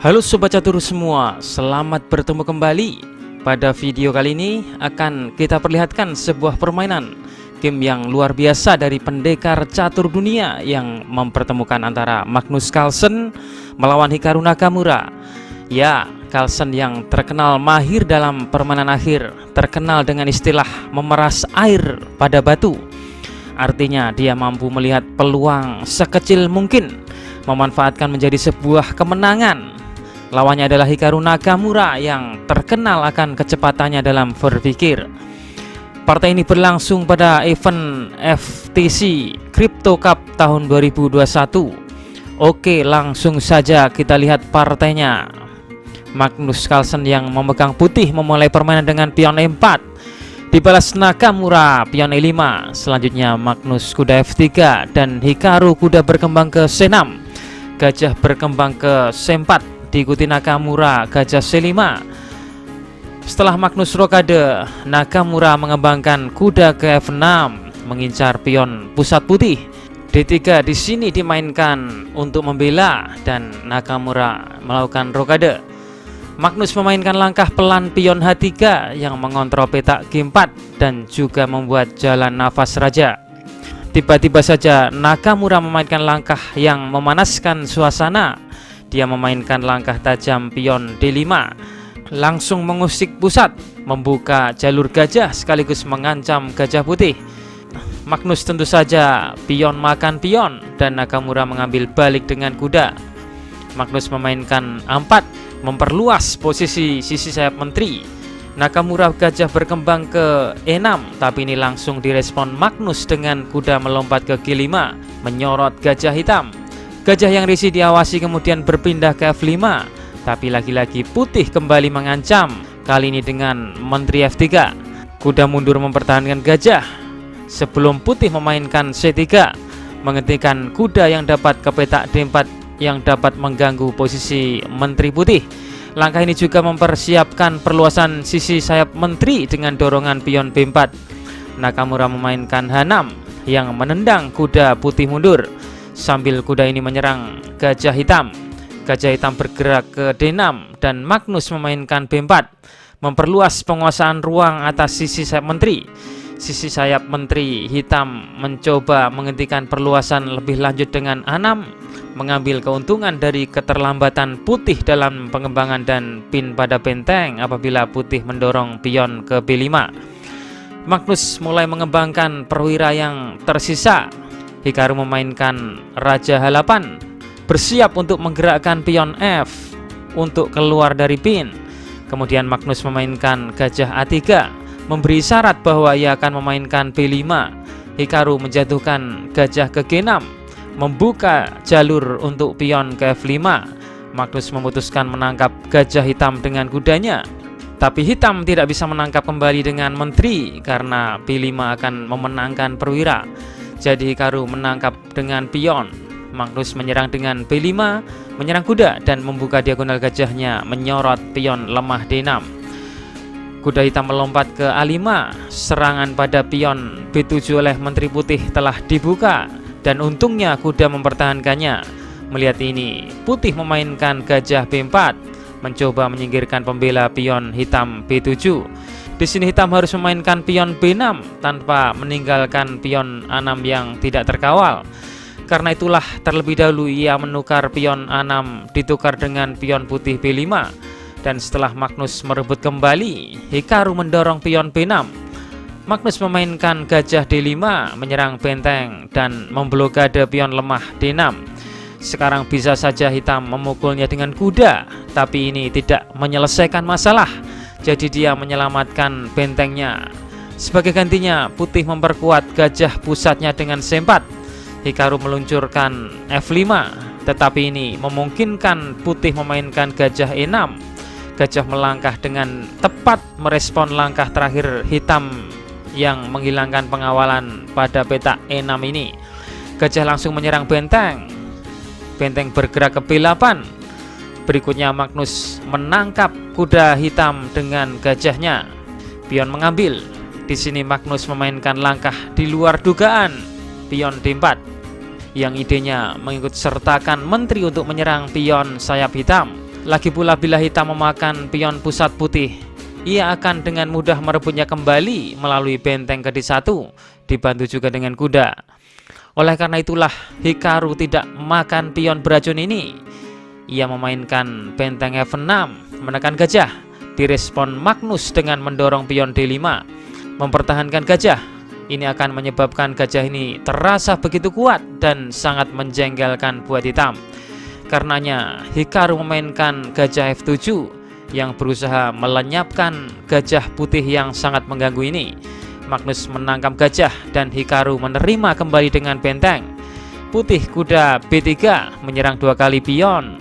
Halo Sobat Catur semua, selamat bertemu kembali. Pada video kali ini akan kita perlihatkan sebuah permainan game yang luar biasa dari pendekar catur dunia yang mempertemukan antara Magnus Carlsen melawan Hikaru Nakamura. Ya, Carlsen yang terkenal mahir dalam permainan akhir, terkenal dengan istilah memeras air pada batu. Artinya dia mampu melihat peluang sekecil mungkin, memanfaatkan menjadi sebuah kemenangan. Lawannya adalah Hikaru Nakamura yang terkenal akan kecepatannya dalam berpikir. Partai ini berlangsung pada event FTC Crypto Cup tahun 2021. Oke, langsung saja kita lihat partainya. Magnus Carlsen yang memegang putih memulai permainan dengan pion E4. Dibalas Nakamura pion E5. Selanjutnya Magnus kuda F3 dan Hikaru kuda berkembang ke C6. Gajah berkembang ke C4. Diikuti Nakamura gajah C5. Setelah Magnus rokade, Nakamura mengembangkan kuda ke F6 mengincar pion pusat putih. D3 di sini dimainkan untuk membela dan Nakamura melakukan rokade. Magnus memainkan langkah pelan pion H3 yang mengontrol petak G4 dan juga membuat jalan nafas raja. Tiba-tiba saja Nakamura memainkan langkah yang memanaskan suasana. Dia memainkan langkah tajam pion D5, langsung mengusik pusat, membuka jalur gajah sekaligus mengancam gajah putih. Magnus tentu saja pion makan pion dan Nakamura mengambil balik dengan kuda. Magnus memainkan A4, memperluas posisi sisi sayap menteri. Nakamura gajah berkembang ke E6, tapi ini langsung direspon Magnus dengan kuda melompat ke G5, menyorot gajah hitam. Gajah yang risih diawasi kemudian berpindah ke F5, tapi lagi-lagi putih kembali mengancam, kali ini dengan menteri F3. Kuda mundur mempertahankan gajah sebelum putih memainkan C3, menghentikan kuda yang dapat ke petak D4 yang dapat mengganggu posisi menteri putih. Langkah ini juga mempersiapkan perluasan sisi sayap menteri dengan dorongan pion B4. Nakamura memainkan H6 yang menendang kuda putih mundur. Sambil kuda ini menyerang gajah hitam. Gajah hitam bergerak ke D6 dan Magnus memainkan B4, memperluas penguasaan ruang atas sisi sayap menteri. Sisi sayap menteri hitam mencoba menghentikan perluasan lebih lanjut dengan A6, mengambil keuntungan dari keterlambatan putih dalam pengembangan dan pin pada benteng apabila putih mendorong pion ke B5. Magnus mulai mengembangkan perwira yang tersisa. Hikaru memainkan Raja H8, bersiap untuk menggerakkan pion F untuk keluar dari pin. Kemudian Magnus memainkan Gajah A3, memberi syarat bahwa ia akan memainkan B5. Hikaru menjatuhkan gajah ke G6, membuka jalur untuk pion ke F5. Magnus memutuskan menangkap gajah hitam dengan kudanya, tapi hitam tidak bisa menangkap kembali dengan menteri karena B5 akan memenangkan perwira. Jadi Hikaru menangkap dengan pion. Magnus menyerang dengan B5, menyerang kuda dan membuka diagonal gajahnya, menyorot pion lemah D6. Kuda hitam melompat ke A5. Serangan pada pion B7 oleh menteri putih telah dibuka dan untungnya kuda mempertahankannya. Melihat ini, putih memainkan gajah B4, mencoba menyingkirkan pembela pion hitam B7. Di sini hitam harus memainkan pion B6 tanpa meninggalkan pion A6 yang tidak terkawal. Karena itulah terlebih dahulu ia menukar pion A6 ditukar dengan pion putih B5. Dan setelah Magnus merebut kembali, Hikaru mendorong pion B6. Magnus memainkan gajah D5, menyerang benteng dan memblokade pion lemah D6. Sekarang bisa saja hitam memukulnya dengan kuda, tapi ini tidak menyelesaikan masalah. Jadi dia menyelamatkan bentengnya. Sebagai gantinya, putih memperkuat gajah pusatnya dengan C4. Hikaru meluncurkan F5, tetapi ini memungkinkan putih memainkan gajah E6. Gajah melangkah dengan tepat merespon langkah terakhir hitam yang menghilangkan pengawalan pada petak E6 ini. Gajah langsung menyerang benteng. Benteng bergerak ke B8. Berikutnya Magnus menangkap kuda hitam dengan gajahnya. Pion mengambil. Di sini Magnus memainkan langkah di luar dugaan, pion D4. yang idenya mengikut sertakan menteri untuk menyerang pion sayap hitam. Lagi pula bila hitam memakan pion pusat putih, ia akan dengan mudah merebutnya kembali melalui benteng ke D1, dibantu juga dengan kuda. Oleh karena itulah Hikaru tidak makan pion beracun ini. Ia memainkan benteng F6 menekan gajah. Direspon Magnus dengan mendorong pion D5 mempertahankan gajah. Ini akan menyebabkan gajah ini terasa begitu kuat dan sangat menjengkelkan buat hitam. Karenanya Hikaru memainkan gajah F7 yang berusaha melenyapkan gajah putih yang sangat mengganggu ini. Magnus menangkap gajah dan Hikaru menerima kembali dengan benteng. Putih kuda B3 menyerang 2 kali pion.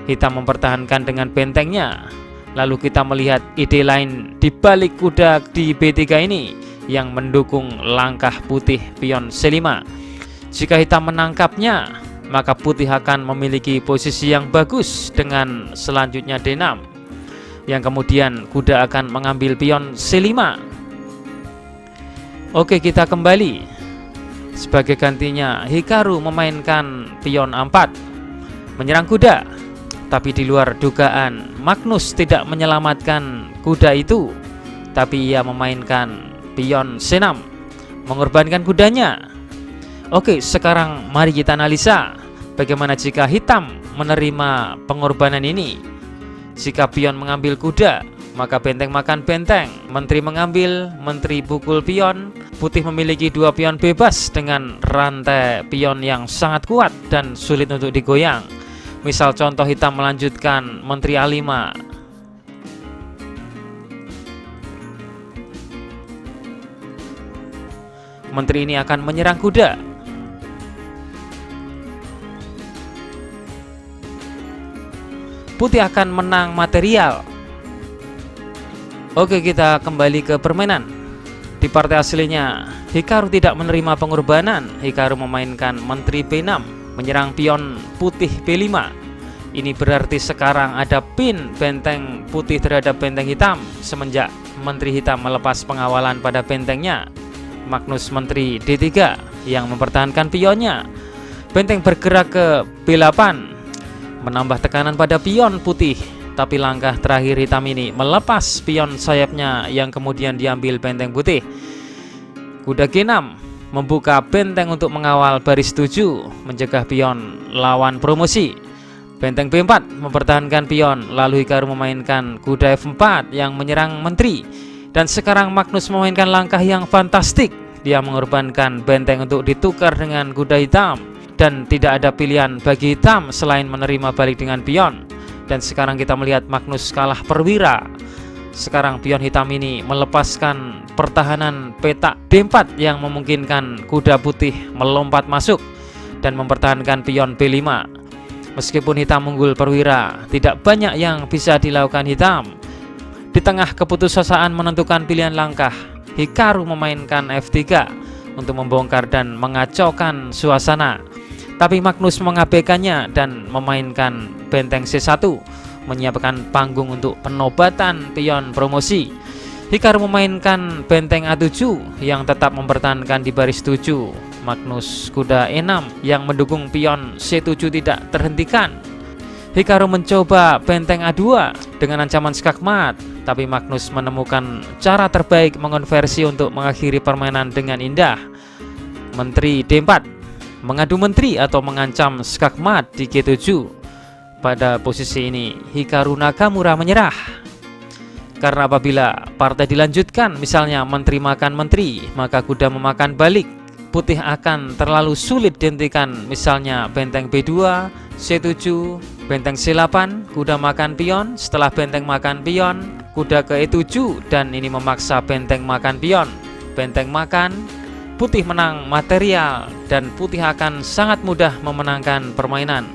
Hitam mempertahankan dengan bentengnya. Lalu kita melihat ide lain di balik kuda di B3 ini yang mendukung langkah putih pion C5. Jika hitam menangkapnya, maka putih akan memiliki posisi yang bagus dengan selanjutnya D6, yang kemudian kuda akan mengambil pion C5. Oke, kita kembali. Sebagai gantinya Hikaru memainkan pion A4 menyerang kuda. Tapi di luar dugaan, Magnus tidak menyelamatkan kuda itu, tapi ia memainkan pion C6 mengorbankan kudanya. Oke, sekarang mari kita analisa bagaimana jika hitam menerima pengorbanan ini. Jika pion mengambil kuda, maka benteng makan benteng. Menteri mengambil, menteri pukul pion. Putih memiliki 2 pion bebas dengan rantai pion yang sangat kuat dan sulit untuk digoyang. Misal contoh hitam melanjutkan menteri A5. Menteri ini akan menyerang kuda. Putih akan menang material. Oke, kita kembali ke permainan. Di partai aslinya Hikaru tidak menerima pengorbanan. Hikaru memainkan menteri B6 menyerang pion putih B5. Ini berarti sekarang ada pin benteng putih terhadap benteng hitam semenjak menteri hitam melepas pengawalan pada bentengnya. Magnus menteri D3 yang mempertahankan pionnya. Benteng bergerak ke B8 menambah tekanan pada pion putih. Tapi langkah terakhir hitam ini melepas pion sayapnya yang kemudian diambil benteng putih. Kuda G6 membuka benteng untuk mengawal baris 7, mencegah pion lawan promosi. Benteng B4 mempertahankan pion. Lalu Hikaru memainkan kuda F4 yang menyerang menteri. Dan sekarang Magnus memainkan langkah yang fantastik. Dia mengorbankan benteng untuk ditukar dengan kuda hitam. Dan tidak ada pilihan bagi hitam selain menerima balik dengan pion. Dan sekarang kita melihat Magnus kalah perwira. Sekarang pion hitam ini melepaskan pertahanan petak D4 yang memungkinkan kuda putih melompat masuk dan mempertahankan pion B5. Meskipun hitam unggul perwira, tidak banyak yang bisa dilakukan hitam. Di tengah keputusasaan menentukan pilihan langkah, Hikaru memainkan F3 untuk membongkar dan mengacaukan suasana. Tapi Magnus mengabaikannya dan memainkan benteng C1, menyiapkan panggung untuk penobatan pion promosi. Hikaru memainkan benteng A7 yang tetap mempertahankan di baris 7. Magnus kuda E6 yang mendukung pion C7 tidak terhentikan. Hikaru mencoba benteng A2 dengan ancaman skakmat, tapi Magnus menemukan cara terbaik mengonversi untuk mengakhiri permainan dengan indah. Menteri D4 mengadu menteri atau mengancam skakmat di G7. Pada posisi ini Hikaru Nakamura menyerah. Karena apabila partai dilanjutkan, misalnya menteri makan menteri, maka kuda memakan balik. Putih akan terlalu sulit dihentikan, misalnya benteng B2, C7, benteng C8, kuda makan pion. Setelah benteng makan pion, kuda ke E7 dan ini memaksa benteng makan pion. Benteng makan, putih menang material dan putih akan sangat mudah memenangkan permainan.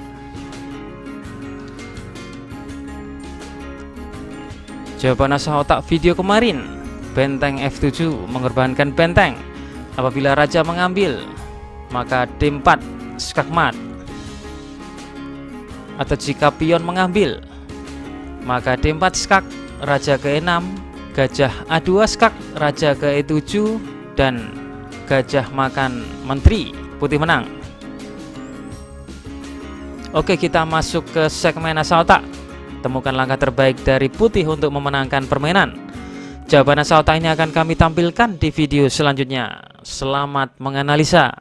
Jawaban asal otak video kemarin, benteng F7 mengorbankan benteng. Apabila raja mengambil, maka D4 skakmat. Atau jika pion mengambil, maka D4 skak, raja ke E6, gajah A2 skak, raja ke E7, dan gajah makan menteri, putih menang. Oke, kita masuk ke segmen asal otak. temukan langkah terbaik dari putih untuk memenangkan permainan. Jawaban asal otak ini akan kami tampilkan di video selanjutnya. Selamat menganalisa.